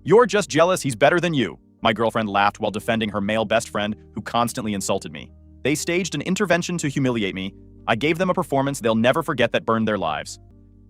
You're just jealous he's better than you. My girlfriend laughed while defending her male best friend who constantly insulted me. They staged an intervention to humiliate me. I gave them a performance they'll never forget that burned their lives.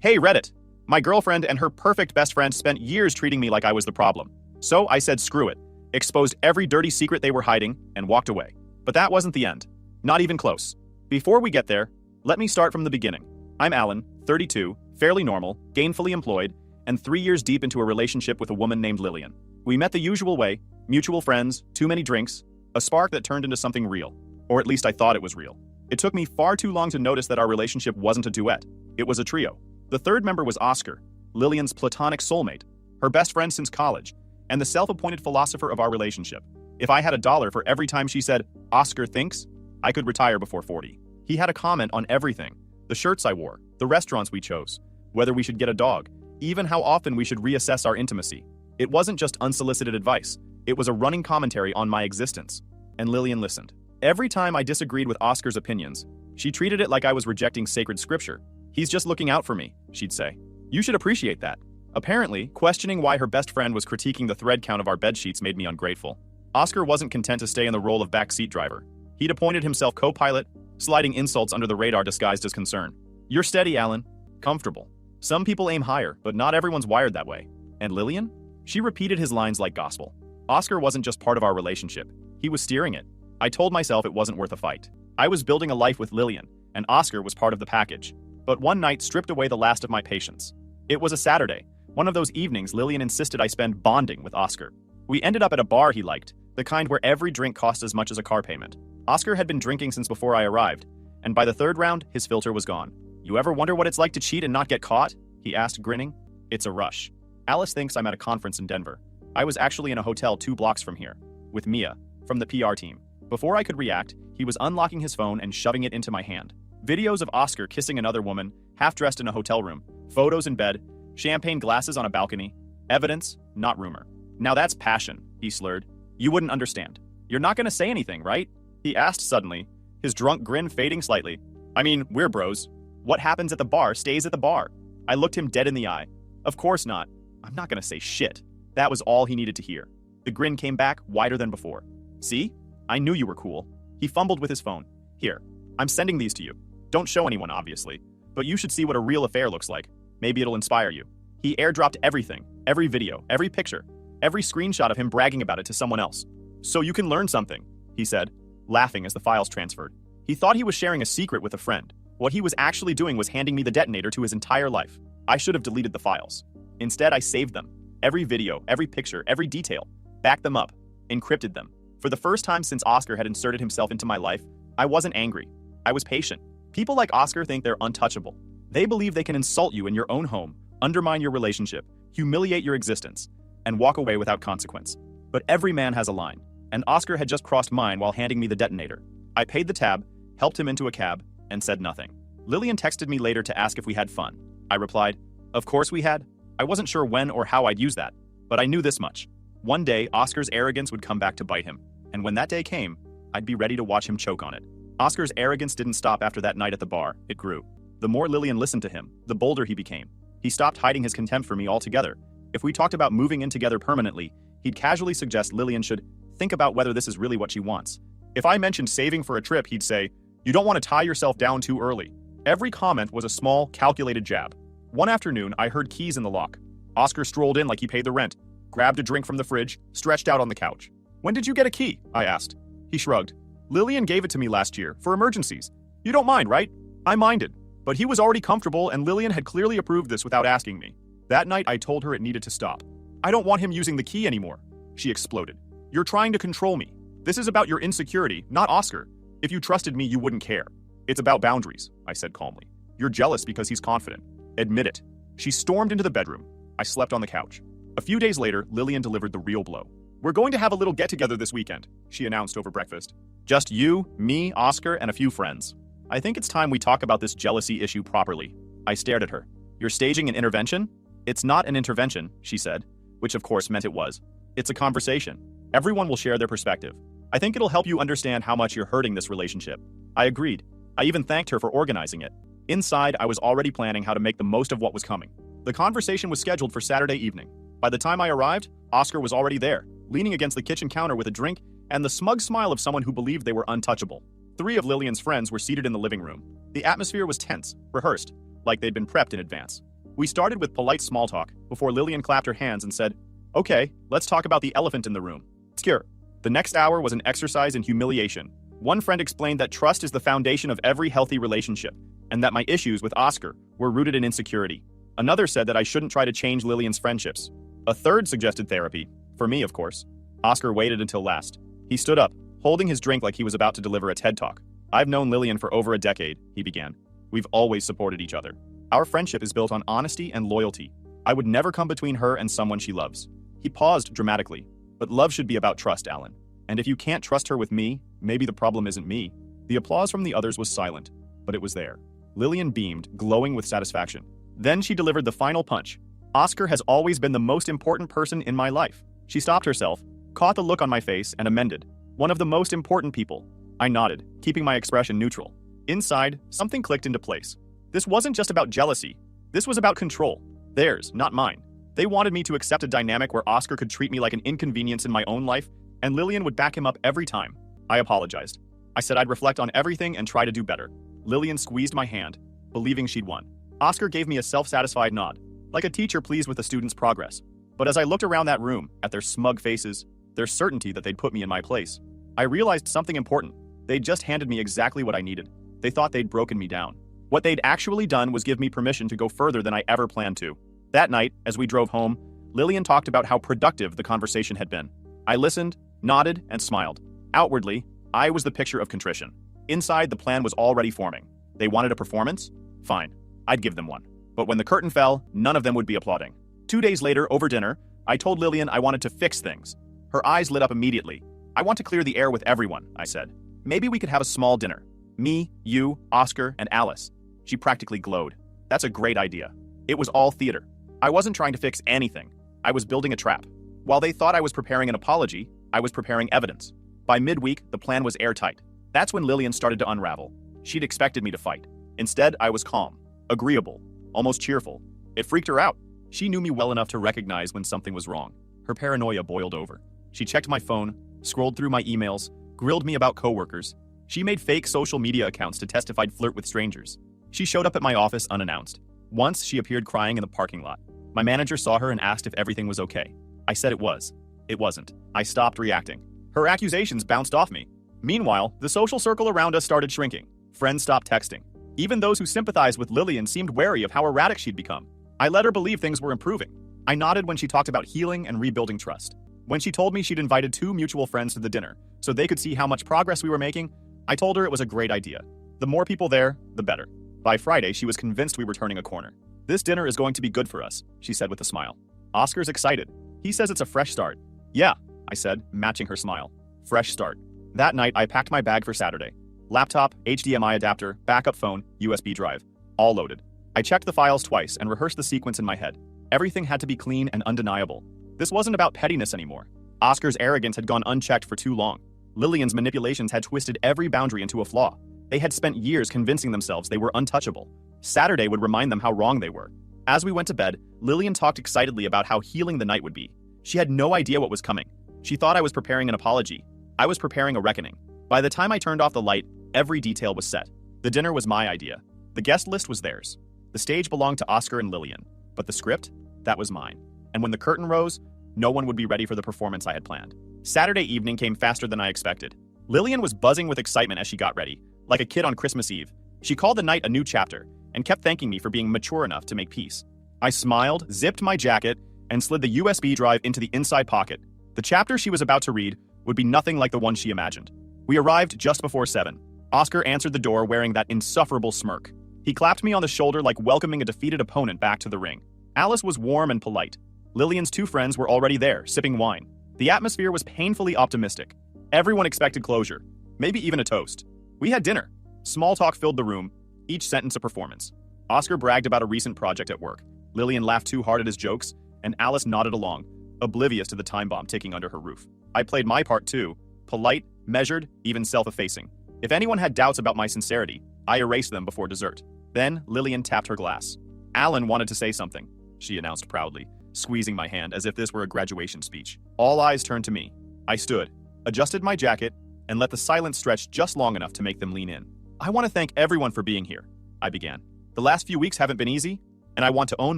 Hey, Reddit. My girlfriend and her perfect best friend spent years treating me like I was the problem. So I said screw it, exposed every dirty secret they were hiding, and walked away. But that wasn't the end. Not even close. Before we get there, let me start from the beginning. I'm Alan, 32, fairly normal, gainfully employed, and 3 years deep into a relationship with a woman named Lillian. We met the usual way, mutual friends, too many drinks, a spark that turned into something real. Or at least I thought it was real. It took me far too long to notice that our relationship wasn't a duet. It was a trio. The third member was Oscar, Lillian's platonic soulmate, her best friend since college, and the self-appointed philosopher of our relationship. If I had $1 for every time she said, Oscar thinks, I could retire before 40. He had a comment on everything. The shirts I wore, the restaurants we chose, whether we should get a dog, even how often we should reassess our intimacy. It wasn't just unsolicited advice. It was a running commentary on my existence. And Lillian listened. Every time I disagreed with Oscar's opinions, she treated it like I was rejecting sacred scripture. He's just looking out for me, she'd say. You should appreciate that. Apparently, questioning why her best friend was critiquing the thread count of our bedsheets made me ungrateful. Oscar wasn't content to stay in the role of backseat driver. He'd appointed himself co-pilot, sliding insults under the radar disguised as concern. You're steady, Alan. Comfortable. Some people aim higher, but not everyone's wired that way. And Lillian? She repeated his lines like gospel. Oscar wasn't just part of our relationship. He was steering it. I told myself it wasn't worth a fight. I was building a life with Lillian, and Oscar was part of the package. But one night stripped away the last of my patience. It was a Saturday, one of those evenings Lillian insisted I spend bonding with Oscar. We ended up at a bar he liked, the kind where every drink cost as much as a car payment. Oscar had been drinking since before I arrived, and by the third round, his filter was gone. You ever wonder what it's like to cheat and not get caught? He asked, grinning. It's a rush. Alice thinks I'm at a conference in Denver. I was actually in a hotel 2 blocks from here, with Mia, from the PR team. Before I could react, he was unlocking his phone and shoving it into my hand. Videos of Oscar kissing another woman, half-dressed in a hotel room, photos in bed, champagne glasses on a balcony. Evidence, not rumor. Now that's passion, he slurred. You wouldn't understand. You're not gonna say anything, right? He asked suddenly, his drunk grin fading slightly. I mean, we're bros. What happens at the bar stays at the bar. I looked him dead in the eye. Of course not. I'm not gonna say shit. That was all he needed to hear. The grin came back, wider than before. See? I knew you were cool. He fumbled with his phone. Here, I'm sending these to you. Don't show anyone, obviously. But you should see what a real affair looks like. Maybe it'll inspire you. He airdropped everything, every video, every picture, every screenshot of him bragging about it to someone else. So you can learn something, he said, laughing as the files transferred. He thought he was sharing a secret with a friend. What he was actually doing was handing me the detonator to his entire life. I should have deleted the files. Instead, I saved them. Every video, every picture, every detail. Backed them up. Encrypted them. For the first time since Oscar had inserted himself into my life, I wasn't angry. I was patient. People like Oscar think they're untouchable. They believe they can insult you in your own home, undermine your relationship, humiliate your existence, and walk away without consequence. But every man has a line, and Oscar had just crossed mine while handing me the detonator. I paid the tab, helped him into a cab, and said nothing. Lillian texted me later to ask if we had fun. I replied, of course we had. I wasn't sure when or how I'd use that, but I knew this much. One day, Oscar's arrogance would come back to bite him, and when that day came, I'd be ready to watch him choke on it. Oscar's arrogance didn't stop after that night at the bar, it grew. The more Lillian listened to him, the bolder he became. He stopped hiding his contempt for me altogether. If we talked about moving in together permanently, he'd casually suggest Lillian should think about whether this is really what she wants. If I mentioned saving for a trip, he'd say, you don't want to tie yourself down too early. Every comment was a small, calculated jab. One afternoon, I heard keys in the lock. Oscar strolled in like he paid the rent, grabbed a drink from the fridge, stretched out on the couch. When did you get a key? I asked. He shrugged. Lillian gave it to me last year, for emergencies. You don't mind, right? I minded. But he was already comfortable and Lillian had clearly approved this without asking me. That night, I told her it needed to stop. I don't want him using the key anymore. She exploded. You're trying to control me. This is about your insecurity, not Oscar. If you trusted me, you wouldn't care. It's about boundaries, I said calmly. You're jealous because he's confident. Admit it. She stormed into the bedroom. I slept on the couch. A few days later, Lillian delivered the real blow. We're going to have a little get-together this weekend, she announced over breakfast. Just you, me, Oscar, and a few friends. I think it's time we talk about this jealousy issue properly. I stared at her. You're staging an intervention? It's not an intervention, she said, which of course meant it was. It's a conversation. Everyone will share their perspective. I think it'll help you understand how much you're hurting this relationship. I agreed. I even thanked her for organizing it. Inside, I was already planning how to make the most of what was coming. The conversation was scheduled for Saturday evening. By the time I arrived, Oscar was already there, leaning against the kitchen counter with a drink and the smug smile of someone who believed they were untouchable. 3 of Lillian's friends were seated in the living room. The atmosphere was tense, rehearsed, like they'd been prepped in advance. We started with polite small talk before Lillian clapped her hands and said, "Okay, let's talk about the elephant in the room." Scare. The next hour was an exercise in humiliation. One friend explained that trust is the foundation of every healthy relationship, and that my issues with Oscar were rooted in insecurity. Another said that I shouldn't try to change Lillian's friendships. A third suggested therapy. For me, of course. Oscar waited until last. He stood up, holding his drink like he was about to deliver a TED Talk. "I've known Lillian for over a decade," he began. "We've always supported each other. Our friendship is built on honesty and loyalty. I would never come between her and someone she loves." He paused dramatically. "But love should be about trust, Alan. And if you can't trust her with me, maybe the problem isn't me." The applause from the others was silent, but it was there. Lillian beamed, glowing with satisfaction. Then she delivered the final punch. "Oscar has always been the most important person in my life." She stopped herself, caught the look on my face, and amended. "One of the most important people." I nodded, keeping my expression neutral. Inside, something clicked into place. This wasn't just about jealousy. This was about control. Theirs, not mine. They wanted me to accept a dynamic where Oscar could treat me like an inconvenience in my own life, and Lillian would back him up every time. I apologized. I said I'd reflect on everything and try to do better. Lillian squeezed my hand, believing she'd won. Oscar gave me a self-satisfied nod, like a teacher pleased with a student's progress. But as I looked around that room, at their smug faces, their certainty that they'd put me in my place, I realized something important. They'd just handed me exactly what I needed. They thought they'd broken me down. What they'd actually done was give me permission to go further than I ever planned to. That night, as we drove home, Lillian talked about how productive the conversation had been. I listened, nodded, and smiled. Outwardly, I was the picture of contrition. Inside, the plan was already forming. They wanted a performance? Fine. I'd give them one. But when the curtain fell, none of them would be applauding. 2 days later, over dinner, I told Lillian I wanted to fix things. Her eyes lit up immediately. "I want to clear the air with everyone," I said. "Maybe we could have a small dinner. Me, you, Oscar, and Alice." She practically glowed. "That's a great idea." It was all theater. I wasn't trying to fix anything. I was building a trap. While they thought I was preparing an apology, I was preparing evidence. By midweek, the plan was airtight. That's when Lillian started to unravel. She'd expected me to fight. Instead, I was calm, agreeable, almost cheerful. It freaked her out. She knew me well enough to recognize when something was wrong. Her paranoia boiled over. She checked my phone, scrolled through my emails, grilled me about coworkers. She made fake social media accounts to test if I'd flirt with strangers. She showed up at my office unannounced. Once, she appeared crying in the parking lot. My manager saw her and asked if everything was okay. I said it was. It wasn't. I stopped reacting. Her accusations bounced off me. Meanwhile, the social circle around us started shrinking. Friends stopped texting. Even those who sympathized with Lillian seemed wary of how erratic she'd become. I let her believe things were improving. I nodded when she talked about healing and rebuilding trust. When she told me she'd invited 2 mutual friends to the dinner so they could see how much progress we were making, I told her it was a great idea. The more people there, the better. By Friday, she was convinced we were turning a corner. "This dinner is going to be good for us," she said with a smile. "Oscar's excited. He says it's a fresh start." "Yeah," I said, matching her smile. Fresh start. That night, I packed my bag for Saturday. Laptop, HDMI adapter, backup phone, USB drive. All loaded. I checked the files twice and rehearsed the sequence in my head. Everything had to be clean and undeniable. This wasn't about pettiness anymore. Oscar's arrogance had gone unchecked for too long. Lillian's manipulations had twisted every boundary into a flaw. They had spent years convincing themselves they were untouchable. Saturday would remind them how wrong they were. As we went to bed, Lillian talked excitedly about how healing the night would be. She had no idea what was coming. She thought I was preparing an apology. I was preparing a reckoning. By the time I turned off the light, every detail was set. The dinner was my idea. The guest list was theirs. The stage belonged to Oscar and Lillian. But the script? That was mine. And when the curtain rose, no one would be ready for the performance I had planned. Saturday evening came faster than I expected. Lillian was buzzing with excitement as she got ready, like a kid on Christmas Eve. She called the night a new chapter, and kept thanking me for being mature enough to make peace. I smiled, zipped my jacket, and slid the USB drive into the inside pocket. The chapter she was about to read would be nothing like the one she imagined. We arrived just before 7. Oscar answered the door wearing that insufferable smirk. He clapped me on the shoulder like welcoming a defeated opponent back to the ring. Alice was warm and polite. Lillian's 2 friends were already there, sipping wine. The atmosphere was painfully optimistic. Everyone expected closure, maybe even a toast. We had dinner. Small talk filled the room, each sentence a performance. Oscar bragged about a recent project at work. Lillian laughed too hard at his jokes, and Alice nodded along, oblivious to the time bomb ticking under her roof. I played my part too, polite, measured, even self-effacing. If anyone had doubts about my sincerity, I erased them before dessert. Then Lillian tapped her glass. "Alan wanted to say something," she announced proudly, squeezing my hand as if this were a graduation speech. All eyes turned to me. I stood, adjusted my jacket, and let the silence stretch just long enough to make them lean in. I want to thank everyone for being here, I began. The last few weeks haven't been easy, and I want to own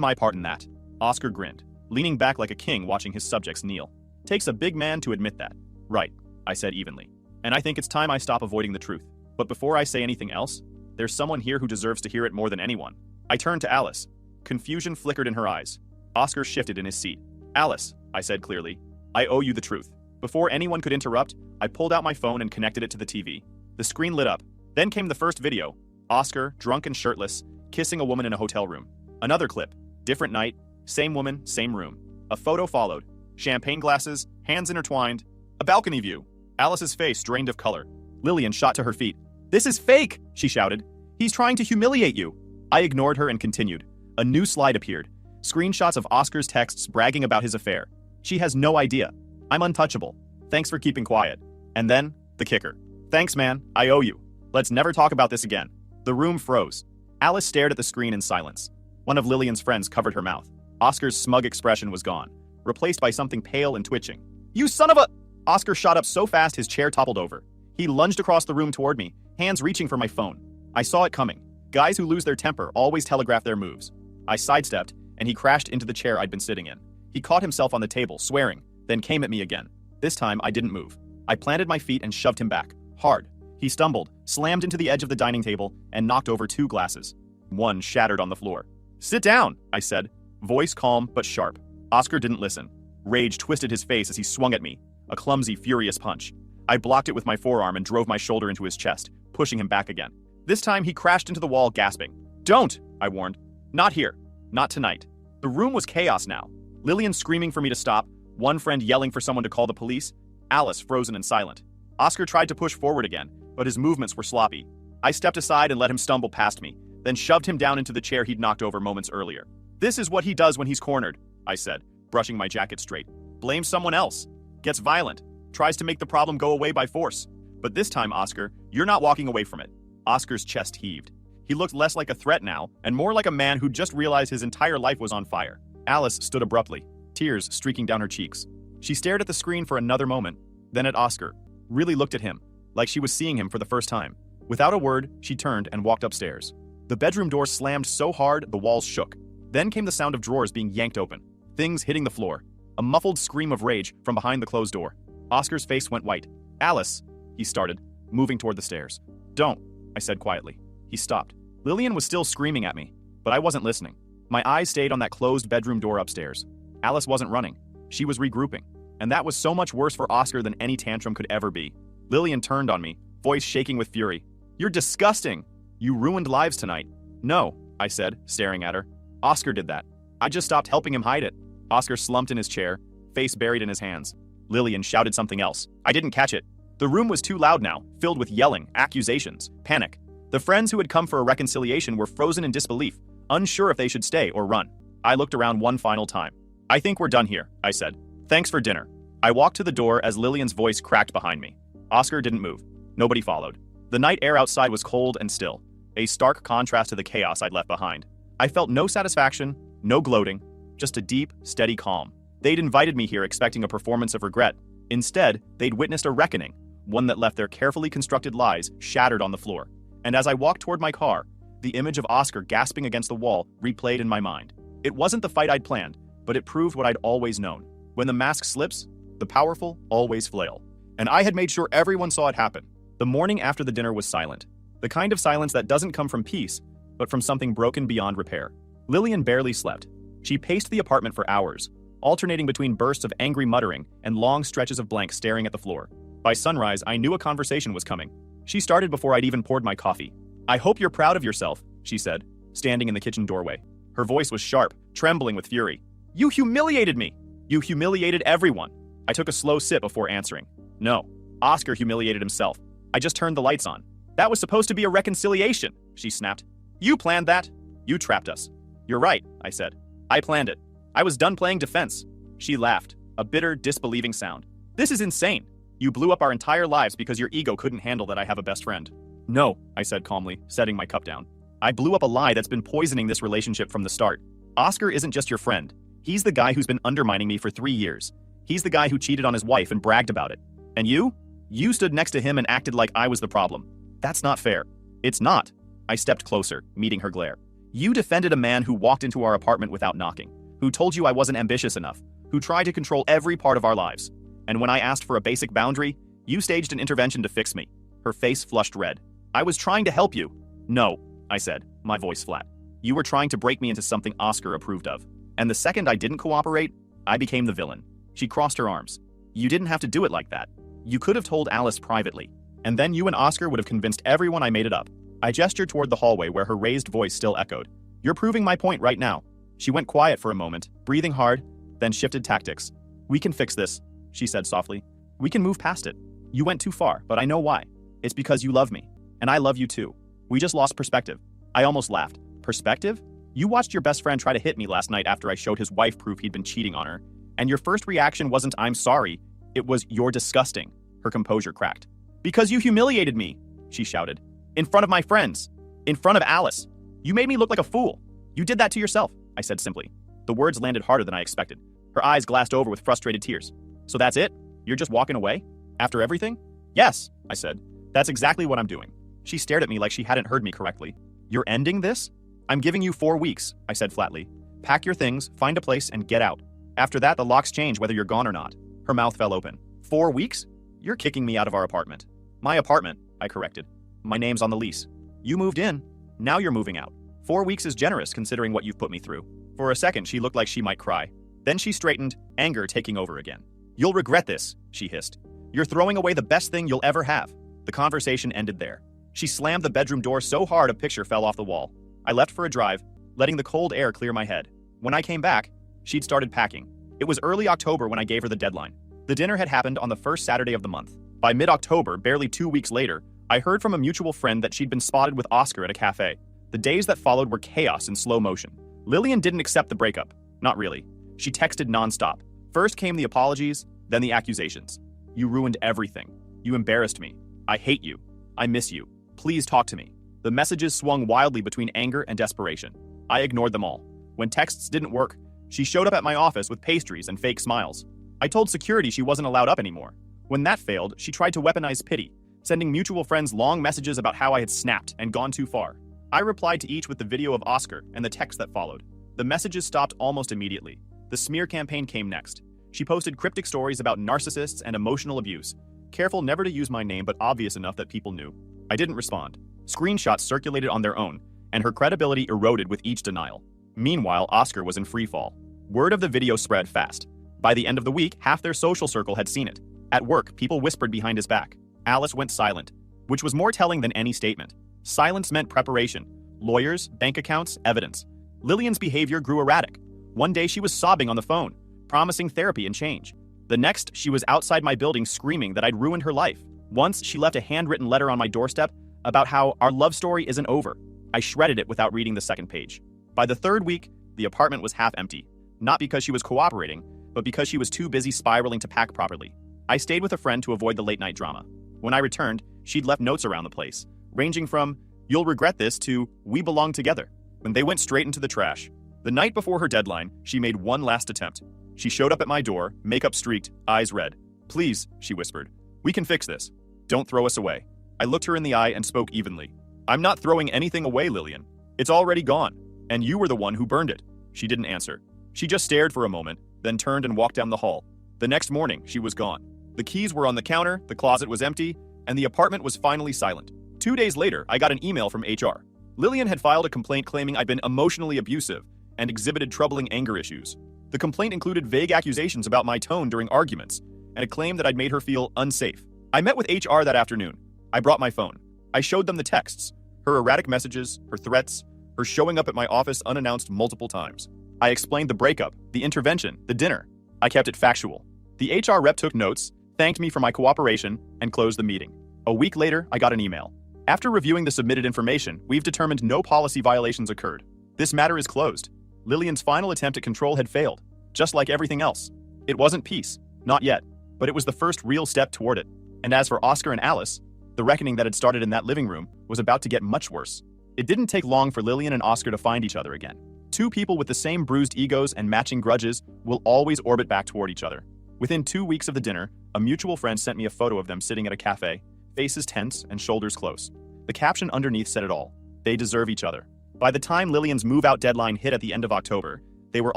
my part in that. Oscar grinned, leaning back like a king watching his subjects kneel. Takes a big man to admit that. Right, I said evenly. And I think it's time I stop avoiding the truth. But before I say anything else, there's someone here who deserves to hear it more than anyone. I turned to Alice. Confusion flickered in her eyes. Oscar shifted in his seat. Alice, I said clearly, I owe you the truth. Before anyone could interrupt, I pulled out my phone and connected it to the TV. The screen lit up. Then came the first video. Oscar, drunk and shirtless, kissing a woman in a hotel room. Another clip. Different night, same woman, same room. A photo followed. Champagne glasses, hands intertwined. A balcony view. Alice's face drained of color. Lillian shot to her feet. "This is fake!" she shouted. "He's trying to humiliate you." I ignored her and continued. A new slide appeared. Screenshots of Oscar's texts bragging about his affair. She has no idea. I'm untouchable. Thanks for keeping quiet. And then, the kicker. Thanks, man. I owe you. Let's never talk about this again. The room froze. Alice stared at the screen in silence. One of Lillian's friends covered her mouth. Oscar's smug expression was gone, replaced by something pale and twitching. "You son of a—" Oscar shot up so fast his chair toppled over. He lunged across the room toward me, hands reaching for my phone. I saw it coming. Guys who lose their temper always telegraph their moves. I sidestepped, and he crashed into the chair I'd been sitting in. He caught himself on the table, swearing, then came at me again. This time, I didn't move. I planted my feet and shoved him back, hard. He stumbled, slammed into the edge of the dining table, and knocked over 2 glasses. One shattered on the floor. "Sit down," I said, voice calm but sharp. Oscar didn't listen. Rage twisted his face as he swung at me, a clumsy, furious punch. I blocked it with my forearm and drove my shoulder into his chest, pushing him back again. This time, he crashed into the wall, gasping. "Don't," I warned. "Not here. Not tonight." The room was chaos now. Lillian screaming for me to stop, one friend yelling for someone to call the police, Alice frozen and silent. Oscar tried to push forward again, but his movements were sloppy. I stepped aside and let him stumble past me, then shoved him down into the chair he'd knocked over moments earlier. "This is what he does when he's cornered," I said, brushing my jacket straight. "Blames someone else. Gets violent. Tries to make the problem go away by force. But this time, Oscar, you're not walking away from it." Oscar's chest heaved. He looked less like a threat now, and more like a man who'd just realized his entire life was on fire. Alice stood abruptly, tears streaking down her cheeks. She stared at the screen for another moment, then at Oscar, really looked at him, like she was seeing him for the first time. Without a word, she turned and walked upstairs. The bedroom door slammed so hard the walls shook. Then came the sound of drawers being yanked open, things hitting the floor, a muffled scream of rage from behind the closed door. Oscar's face went white. "Alice," he started, moving toward the stairs. "Don't," I said quietly. He stopped. Lillian was still screaming at me, but I wasn't listening. My eyes stayed on that closed bedroom door upstairs. Alice wasn't running. She was regrouping. And that was so much worse for Oscar than any tantrum could ever be. Lillian turned on me, voice shaking with fury. "You're disgusting! You ruined lives tonight." "No," I said, staring at her. "Oscar did that. I just stopped helping him hide it." Oscar slumped in his chair, face buried in his hands. Lillian shouted something else. I didn't catch it. The room was too loud now, filled with yelling, accusations, panic. The friends who had come for a reconciliation were frozen in disbelief, unsure if they should stay or run. I looked around one final time. "I think we're done here," I said. "Thanks for dinner." I walked to the door as Lillian's voice cracked behind me. Oscar didn't move. Nobody followed. The night air outside was cold and still, a stark contrast to the chaos I'd left behind. I felt no satisfaction, no gloating, just a deep, steady calm. They'd invited me here expecting a performance of regret. Instead, they'd witnessed a reckoning, one that left their carefully constructed lies shattered on the floor. And as I walked toward my car, the image of Oscar gasping against the wall replayed in my mind. It wasn't the fight I'd planned, but it proved what I'd always known. When the mask slips, the powerful always flail. And I had made sure everyone saw it happen. The morning after the dinner was silent. The kind of silence that doesn't come from peace, but from something broken beyond repair. Lillian barely slept. She paced the apartment for hours, alternating between bursts of angry muttering and long stretches of blank staring at the floor. By sunrise, I knew a conversation was coming. She started before I'd even poured my coffee. "I hope you're proud of yourself," she said, standing in the kitchen doorway. Her voice was sharp, trembling with fury. "You humiliated me! You humiliated everyone!" I took a slow sip before answering. "No, Oscar humiliated himself. I just turned the lights on. That was supposed to be a reconciliation," she snapped. "You planned that. You trapped us." "You're right," I said. "I planned it. I was done playing defense." She laughed, a bitter, disbelieving sound. "This is insane. You blew up our entire lives because your ego couldn't handle that I have a best friend." "No," I said calmly, setting my cup down. "I blew up a lie that's been poisoning this relationship from the start. Oscar isn't just your friend. He's the guy who's been undermining me for 3 years. He's the guy who cheated on his wife and bragged about it. And you? You stood next to him and acted like I was the problem. That's not fair. It's not. I stepped closer, meeting her glare. You defended a man who walked into our apartment without knocking, who told you I wasn't ambitious enough, who tried to control every part of our lives. And when I asked for a basic boundary, you staged an intervention to fix me. Her face flushed red. I was trying to help you. No, I said, my voice flat. You were trying to break me into something Oscar approved of. And the second I didn't cooperate, I became the villain. She crossed her arms. You didn't have to do it like that. You could have told Alice privately. And then you and Oscar would have convinced everyone I made it up. I gestured toward the hallway where her raised voice still echoed. You're proving my point right now. She went quiet for a moment, breathing hard, then shifted tactics. We can fix this, she said softly. We can move past it. You went too far, but I know why. It's because you love me. And I love you too. We just lost perspective. I almost laughed. Perspective? You watched your best friend try to hit me last night after I showed his wife proof he'd been cheating on her. And your first reaction wasn't, I'm sorry. It was, you're disgusting. Her composure cracked. Because you humiliated me, she shouted. In front of my friends. In front of Alice. You made me look like a fool. You did that to yourself, I said simply. The words landed harder than I expected. Her eyes glassed over with frustrated tears. So that's it? You're just walking away? After everything? Yes, I said. That's exactly what I'm doing. She stared at me like she hadn't heard me correctly. You're ending this? I'm giving you 4 weeks, I said flatly. Pack your things, find a place, and get out. After that, the locks change whether you're gone or not. Her mouth fell open. 4 weeks? You're kicking me out of our apartment. My apartment, I corrected. My name's on the lease. You moved in. Now you're moving out. 4 weeks is generous considering what you've put me through. For a second, she looked like she might cry. Then she straightened, anger taking over again. You'll regret this, she hissed. You're throwing away the best thing you'll ever have. The conversation ended there. She slammed the bedroom door so hard a picture fell off the wall. I left for a drive, letting the cold air clear my head. When I came back, she'd started packing. It was early October when I gave her the deadline. The dinner had happened on the first Saturday of the month. By mid-October, barely 2 weeks later, I heard from a mutual friend that she'd been spotted with Oscar at a cafe. The days that followed were chaos in slow motion. Lillian didn't accept the breakup. Not really. She texted nonstop. First came the apologies, then the accusations. You ruined everything. You embarrassed me. I hate you. I miss you. Please talk to me. The messages swung wildly between anger and desperation. I ignored them all. When texts didn't work, she showed up at my office with pastries and fake smiles. I told security she wasn't allowed up anymore. When that failed, she tried to weaponize pity, sending mutual friends long messages about how I had snapped and gone too far. I replied to each with the video of Oscar and the text that followed. The messages stopped almost immediately. The smear campaign came next. She posted cryptic stories about narcissists and emotional abuse, careful never to use my name but obvious enough that people knew. I didn't respond. Screenshots circulated on their own, and her credibility eroded with each denial. Meanwhile, Oscar was in freefall. Word of the video spread fast. By the end of the week, half their social circle had seen it. At work, people whispered behind his back. Alice went silent, which was more telling than any statement. Silence meant preparation. Lawyers, bank accounts, evidence. Lillian's behavior grew erratic. One day she was sobbing on the phone, promising therapy and change. The next, she was outside my building screaming that I'd ruined her life. Once, she left a handwritten letter on my doorstep about how our love story isn't over. I shredded it without reading the second page. By the third week, the apartment was half empty. Not because she was cooperating, but because she was too busy spiraling to pack properly. I stayed with a friend to avoid the late-night drama. When I returned, she'd left notes around the place, ranging from, "You'll regret this," to, "We belong together." And they went straight into the trash. The night before her deadline, she made one last attempt. She showed up at my door, makeup streaked, eyes red. "Please," she whispered. "We can fix this. Don't throw us away." I looked her in the eye and spoke evenly. "I'm not throwing anything away, Lillian. It's already gone. And you were the one who burned it." She didn't answer. She just stared for a moment, then turned and walked down the hall. The next morning, she was gone. The keys were on the counter, the closet was empty, and the apartment was finally silent. 2 days later, I got an email from HR. Lillian had filed a complaint claiming I'd been emotionally abusive and exhibited troubling anger issues. The complaint included vague accusations about my tone during arguments and a claim that I'd made her feel unsafe. I met with HR that afternoon. I brought my phone. I showed them the texts, her erratic messages, her threats, her showing up at my office unannounced multiple times. I explained the breakup, the intervention, the dinner. I kept it factual. The HR rep took notes, thanked me for my cooperation, and closed the meeting. A week later, I got an email. After reviewing the submitted information, we've determined no policy violations occurred. This matter is closed. Lillian's final attempt at control had failed, just like everything else. It wasn't peace, not yet, but it was the first real step toward it. And as for Oscar and Alice, the reckoning that had started in that living room was about to get much worse. It didn't take long for Lillian and Oscar to find each other again. Two people with the same bruised egos and matching grudges will always orbit back toward each other. Within 2 weeks of the dinner, a mutual friend sent me a photo of them sitting at a cafe, faces tense and shoulders close. The caption underneath said it all. They deserve each other. By the time Lillian's move-out deadline hit at the end of October, they were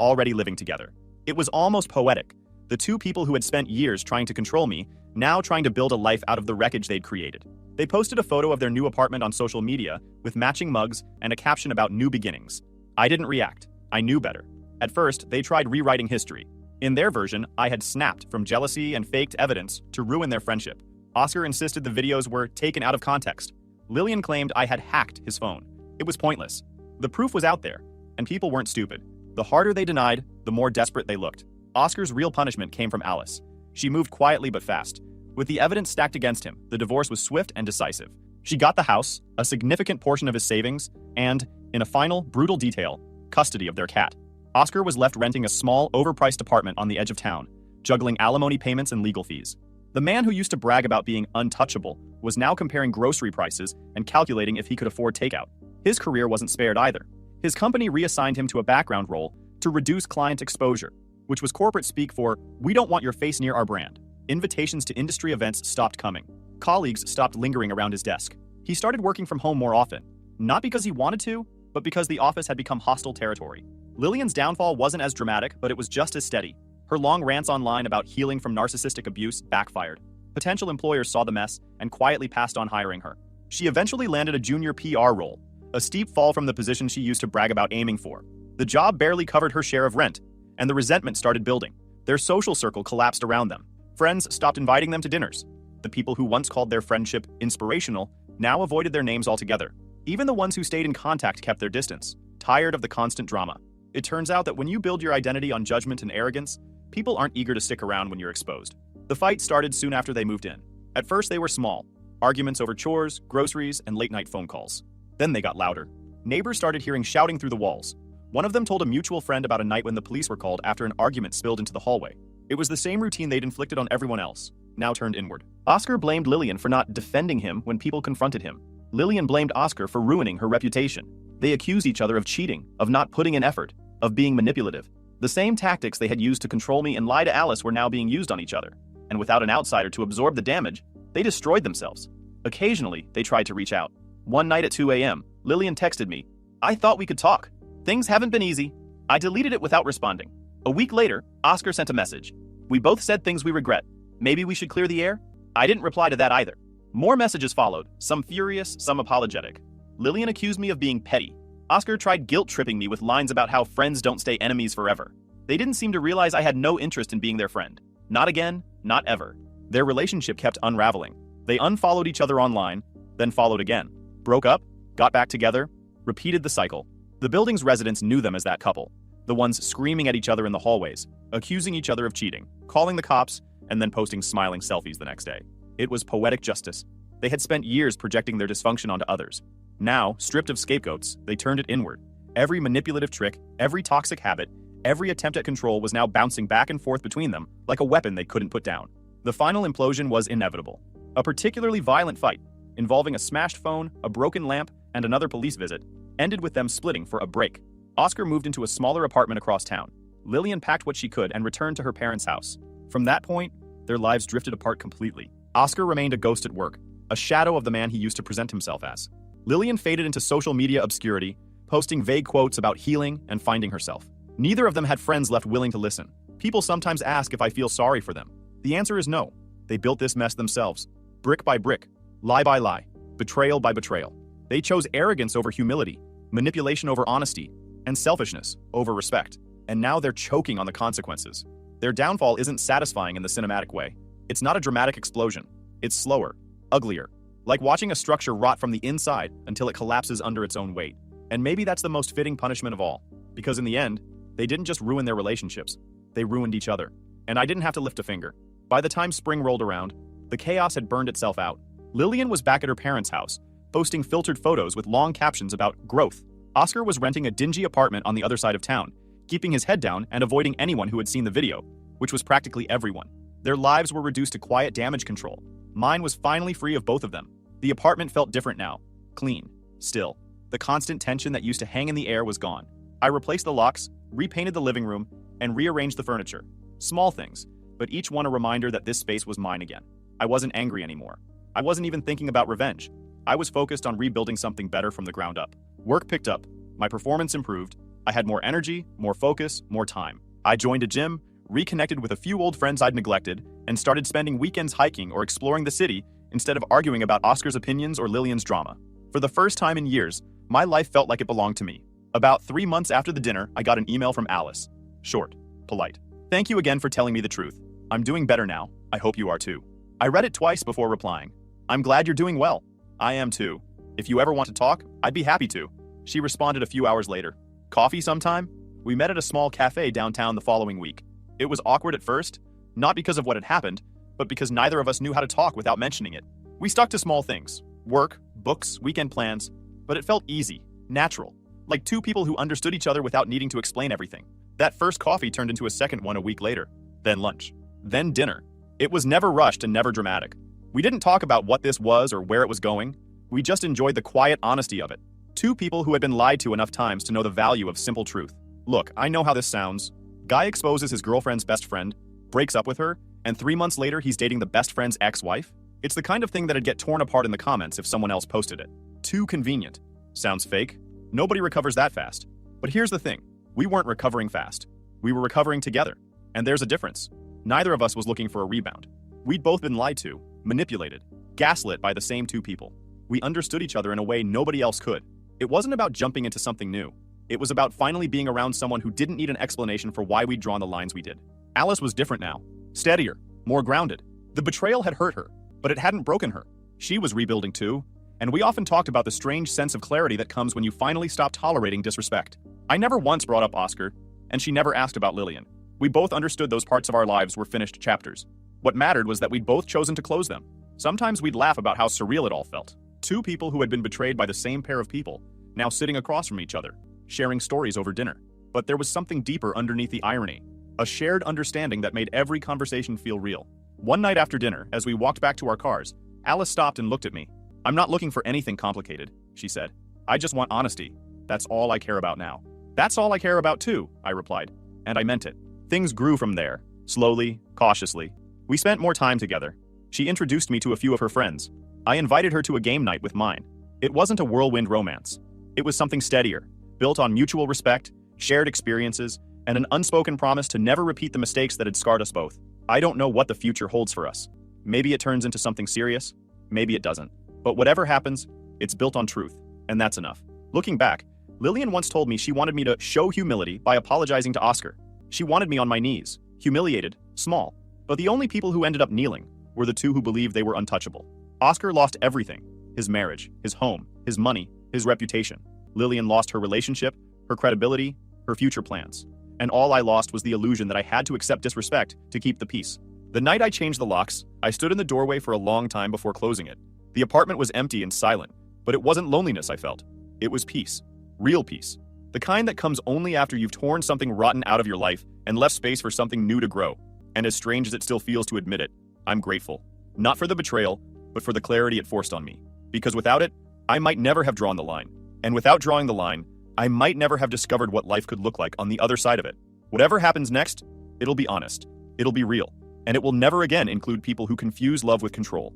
already living together. It was almost poetic. The two people who had spent years trying to control me, now trying to build a life out of the wreckage they'd created. They posted a photo of their new apartment on social media with matching mugs and a caption about new beginnings. I didn't react. I knew better. At first, they tried rewriting history. In their version, I had snapped from jealousy and faked evidence to ruin their friendship. Oscar insisted the videos were taken out of context. Lillian claimed I had hacked his phone. It was pointless. The proof was out there, and people weren't stupid. The harder they denied, the more desperate they looked. Oscar's real punishment came from Alice. She moved quietly but fast. With the evidence stacked against him, the divorce was swift and decisive. She got the house, a significant portion of his savings, and, in a final, brutal detail, custody of their cat. Oscar was left renting a small, overpriced apartment on the edge of town, juggling alimony payments and legal fees. The man who used to brag about being untouchable was now comparing grocery prices and calculating if he could afford takeout. His career wasn't spared either. His company reassigned him to a background role to reduce client exposure, which was corporate speak for, "We don't want your face near our brand." Invitations to industry events stopped coming. Colleagues stopped lingering around his desk. He started working from home more often, not because he wanted to, but because the office had become hostile territory. Lillian's downfall wasn't as dramatic, but it was just as steady. Her long rants online about healing from narcissistic abuse backfired. Potential employers saw the mess and quietly passed on hiring her. She eventually landed a junior PR role, a steep fall from the position she used to brag about aiming for. The job barely covered her share of rent, and the resentment started building. Their social circle collapsed around them. Friends stopped inviting them to dinners. The people who once called their friendship inspirational now avoided their names altogether. Even the ones who stayed in contact kept their distance, tired of the constant drama. It turns out that when you build your identity on judgment and arrogance, people aren't eager to stick around when you're exposed. The fight started soon after they moved in. At first they were small, arguments over chores, groceries, and late-night phone calls. Then they got louder. Neighbors started hearing shouting through the walls. One of them told a mutual friend about a night when the police were called after an argument spilled into the hallway. It was the same routine they'd inflicted on everyone else, now turned inward. Oscar blamed Lillian for not defending him when people confronted him. Lillian blamed Oscar for ruining her reputation. They accused each other of cheating, of not putting in effort, of being manipulative. The same tactics they had used to control me and lie to Alice were now being used on each other. And without an outsider to absorb the damage, they destroyed themselves. Occasionally, they tried to reach out. One night at 2 a.m., Lillian texted me, "I thought we could talk. Things haven't been easy." I deleted it without responding. A week later, Oscar sent a message. "We both said things we regret. Maybe we should clear the air?" I didn't reply to that either. More messages followed, some furious, some apologetic. Lillian accused me of being petty. Oscar tried guilt-tripping me with lines about how friends don't stay enemies forever. They didn't seem to realize I had no interest in being their friend. Not again, not ever. Their relationship kept unraveling. They unfollowed each other online, then followed again. Broke up, got back together, repeated the cycle. The building's residents knew them as that couple. The ones screaming at each other in the hallways, accusing each other of cheating, calling the cops, and then posting smiling selfies the next day. It was poetic justice. They had spent years projecting their dysfunction onto others. Now, stripped of scapegoats, they turned it inward. Every manipulative trick, every toxic habit, every attempt at control was now bouncing back and forth between them like a weapon they couldn't put down. The final implosion was inevitable. A particularly violent fight, involving a smashed phone, a broken lamp, and another police visit, ended with them splitting for a break. Oscar moved into a smaller apartment across town. Lillian packed what she could and returned to her parents' house. From that point, their lives drifted apart completely. Oscar remained a ghost at work, a shadow of the man he used to present himself as. Lillian faded into social media obscurity, posting vague quotes about healing and finding herself. Neither of them had friends left willing to listen. People sometimes ask if I feel sorry for them. The answer is no. They built this mess themselves, brick by brick, lie by lie, betrayal by betrayal. They chose arrogance over humility, manipulation over honesty, and selfishness over respect. And now they're choking on the consequences. Their downfall isn't satisfying in the cinematic way. It's not a dramatic explosion. It's slower, uglier, like watching a structure rot from the inside until it collapses under its own weight. And maybe that's the most fitting punishment of all, because in the end, they didn't just ruin their relationships, they ruined each other. And I didn't have to lift a finger. By the time spring rolled around, the chaos had burned itself out. Lillian was back at her parents' house, posting filtered photos with long captions about growth. Oscar was renting a dingy apartment on the other side of town, keeping his head down and avoiding anyone who had seen the video, which was practically everyone. Their lives were reduced to quiet damage control. Mine was finally free of both of them. The apartment felt different now. Clean. Still. The constant tension that used to hang in the air was gone. I replaced the locks, repainted the living room, and rearranged the furniture. Small things, but each one a reminder that this space was mine again. I wasn't angry anymore. I wasn't even thinking about revenge. I was focused on rebuilding something better from the ground up. Work picked up. My performance improved. I had more energy, more focus, more time. I joined a gym, reconnected with a few old friends I'd neglected, and started spending weekends hiking or exploring the city instead of arguing about Oscar's opinions or Lillian's drama. For the first time in years, my life felt like it belonged to me. About 3 months after the dinner, I got an email from Alice. Short, polite. Thank you again for telling me the truth. I'm doing better now. I hope you are too. I read it twice before replying. I'm glad you're doing well. I am too. If you ever want to talk, I'd be happy to. She responded a few hours later. Coffee sometime? We met at a small cafe downtown the following week. It was awkward at first, not because of what had happened, but because neither of us knew how to talk without mentioning it. We stuck to small things, work, books, weekend plans, but it felt easy, natural, like two people who understood each other without needing to explain everything. That first coffee turned into a second one a week later, then lunch, then dinner. It was never rushed and never dramatic. We didn't talk about what this was or where it was going. We just enjoyed the quiet honesty of it. Two people who had been lied to enough times to know the value of simple truth. Look, I know how this sounds. Guy exposes his girlfriend's best friend, breaks up with her, and 3 months later he's dating the best friend's ex-wife? It's the kind of thing that'd get torn apart in the comments if someone else posted it. Too convenient. Sounds fake? Nobody recovers that fast. But here's the thing. We weren't recovering fast. We were recovering together. And there's a difference. Neither of us was looking for a rebound. We'd both been lied to, manipulated, gaslit by the same two people. We understood each other in a way nobody else could. It wasn't about jumping into something new. It was about finally being around someone who didn't need an explanation for why we'd drawn the lines we did. Alice was different now. Steadier, more grounded. The betrayal had hurt her, but it hadn't broken her. She was rebuilding too, and we often talked about the strange sense of clarity that comes when you finally stop tolerating disrespect. I never once brought up Oscar, and she never asked about Lillian. We both understood those parts of our lives were finished chapters. What mattered was that we'd both chosen to close them. Sometimes we'd laugh about how surreal it all felt. Two people who had been betrayed by the same pair of people, now sitting across from each other, sharing stories over dinner. But there was something deeper underneath the irony, a shared understanding that made every conversation feel real. One night after dinner, as we walked back to our cars, Alice stopped and looked at me. I'm not looking for anything complicated, she said. I just want honesty. That's all I care about now. That's all I care about too, I replied. And I meant it. Things grew from there, slowly, cautiously. We spent more time together. She introduced me to a few of her friends. I invited her to a game night with mine. It wasn't a whirlwind romance. It was something steadier, built on mutual respect, shared experiences, and an unspoken promise to never repeat the mistakes that had scarred us both. I don't know what the future holds for us. Maybe it turns into something serious, maybe it doesn't. But whatever happens, it's built on truth, and that's enough. Looking back, Lillian once told me she wanted me to show humility by apologizing to Oscar. She wanted me on my knees, humiliated, small. But the only people who ended up kneeling were the two who believed they were untouchable. Oscar lost everything: his marriage, his home, his money, his reputation. Lillian lost her relationship, her credibility, her future plans. And all I lost was the illusion that I had to accept disrespect to keep the peace. The night I changed the locks, I stood in the doorway for a long time before closing it. The apartment was empty and silent, but it wasn't loneliness I felt. It was peace. Real peace. The kind that comes only after you've torn something rotten out of your life and left space for something new to grow. And as strange as it still feels to admit it, I'm grateful. Not for the betrayal, but for the clarity it forced on me. Because without it, I might never have drawn the line. And without drawing the line, I might never have discovered what life could look like on the other side of it. Whatever happens next, it'll be honest. It'll be real. And it will never again include people who confuse love with control.